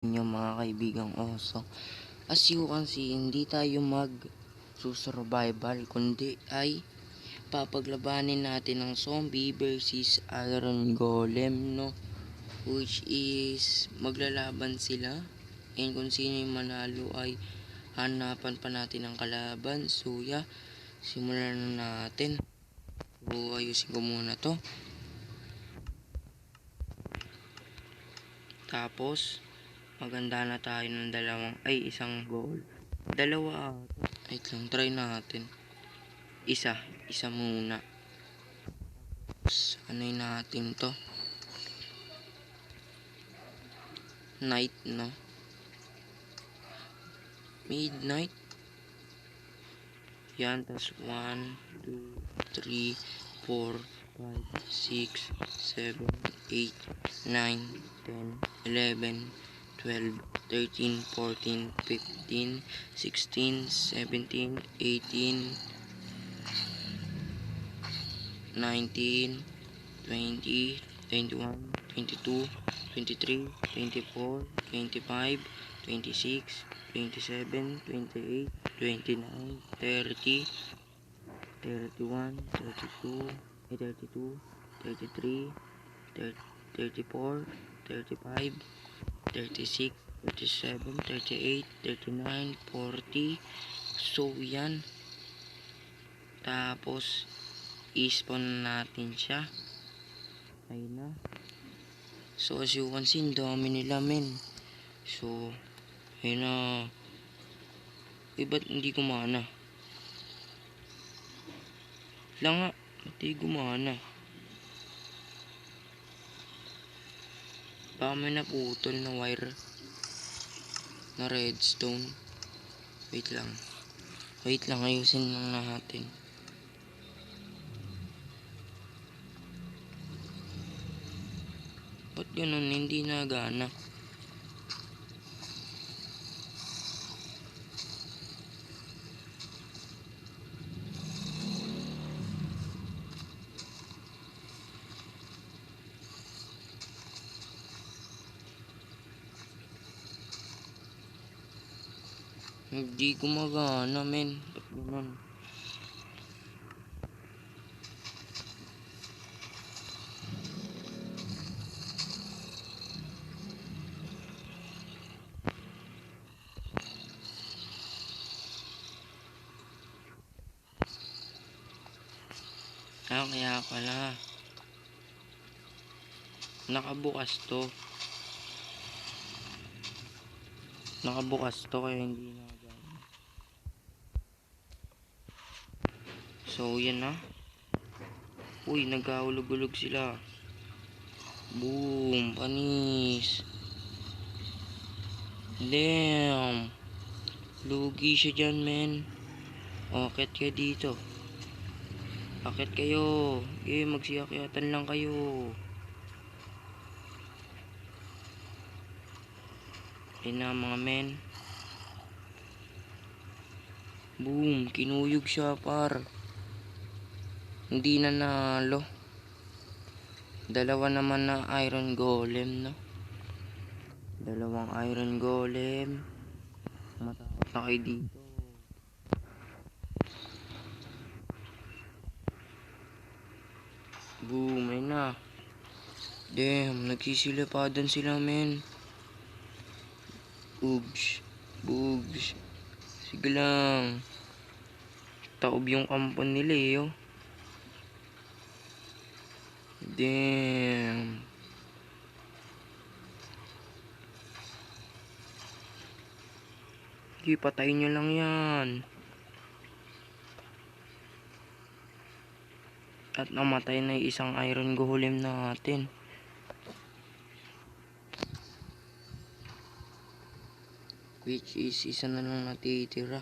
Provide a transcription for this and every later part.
Inyo mga kaibigang oso. As you can see, hindi tayo mag-survival kundi ay papaglabanin natin ang zombie versus iron golem, no? Which is maglalaban sila, and kung sino yung manalo ay hanapan pa natin ang kalaban. So yeah, simulan na natin. So ayusin ko muna to. Tapos maganda na tayo ng isang goal. Wait lang, try natin. Isa muna. Tapos ano'y natin to. Night, no? Midnight. Yan, tas 1, 2, 3, 4, 5, 6, 7, 8, 9, 10, 11, 12, 13, 14, 15, 16, 17, 18, 19, 20, 21, 22, 23, 24, 25, 26, 27, 28, 29, 30, 31, 32, 32, 33, 34, 35, 36, 37, 38, 39, 40. So yan. Tapos i-spawn natin siya. Ayun na. So as you can see, dami nila men. So ayun na. Ba't hindi gumana? Lang nga, hindi gumana. Baka may naputol na wire na redstone. Wait lang, ayusin lang natin. Ba't ganun, hindi nagana? Hindi gumagana men. Ba't ganun? Kaya pala nakabukas to kaya hindi nagana. So yan na. Uy, nagkahulog-hulog sila. Boom, panis. Damn, lugi siya dyan men. Akit kayo dito. Akit kayo. Magsiakyatan lang kayo. Ayun na mga men. Boom, kinuyog siya par. Hindi na nalo. Dalawa naman na iron golem, no? Dalawang iron golem. Matakot na kayo dito. Boom, ayun na. Damn, nagsisilapadan sila men. Bugs. Sige lang. Taob yung kampon nila eh, oh. Damn. Sige, patayin nyo lang yan. At namatay na yung isang iron golem natin. Which is isa na lang natitira.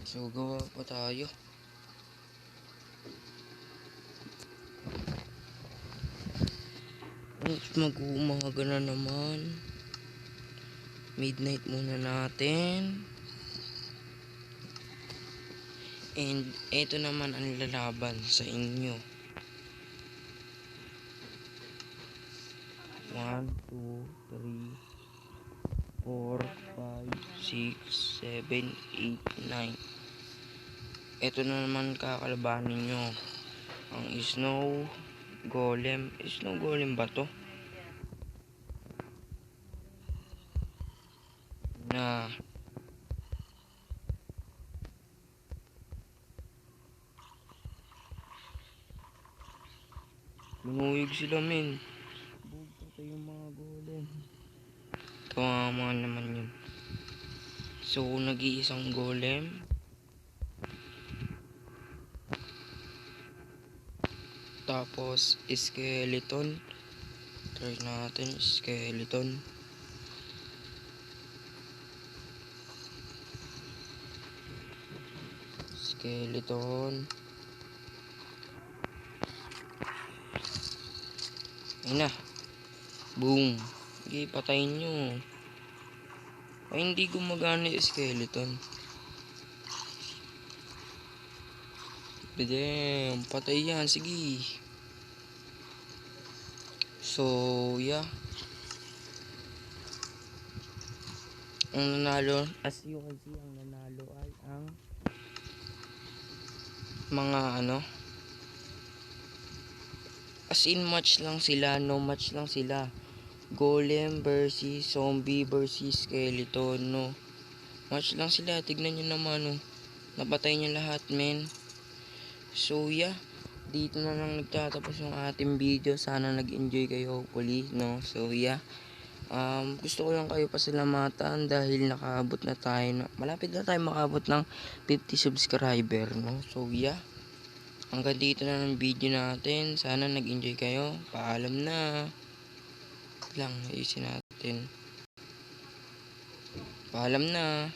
So gawa pa tayo. Mag-uumaga na naman. Midnight muna natin. And eto naman ang lalaban sa inyo. 1, 2, 3, 4, 5, 6, 7, 8, 9. Eto na naman kakalabanin nyo. Ang snow golem. Snow golem ba to? Na minuyog sila men. Bugto tayo mga golem. Tama naman yun. So nag-iisang golem. Tapos skeleton. Try natin skeleton. Skeleton. Ayun na. Boom. Sige, patayin nyo. Ay, hindi gumagana yung skeleton. Damn, patay yan. Sige. So, yeah. Ang nanalo, as you can see, ang nanalo ay ang mga as in match lang sila, no match lang sila. Golem versus zombie versus skeleton, no. Match lang sila, tignan nyo naman, no. Napatay niya lahat, men. So, yeah. Dito na lang nagtatapos yung ating video. Sana nag-enjoy kayo, hopefully, no. So, yeah. Gusto ko lang kayo pasalamatan dahil nakaabot na tayo, malapit na tayo makabot ng 50 subscriber, no. So, yeah. Hanggang dito na ng video natin. Sana nag-enjoy kayo. Paalam na. Lang, ayusin natin. Paalam na.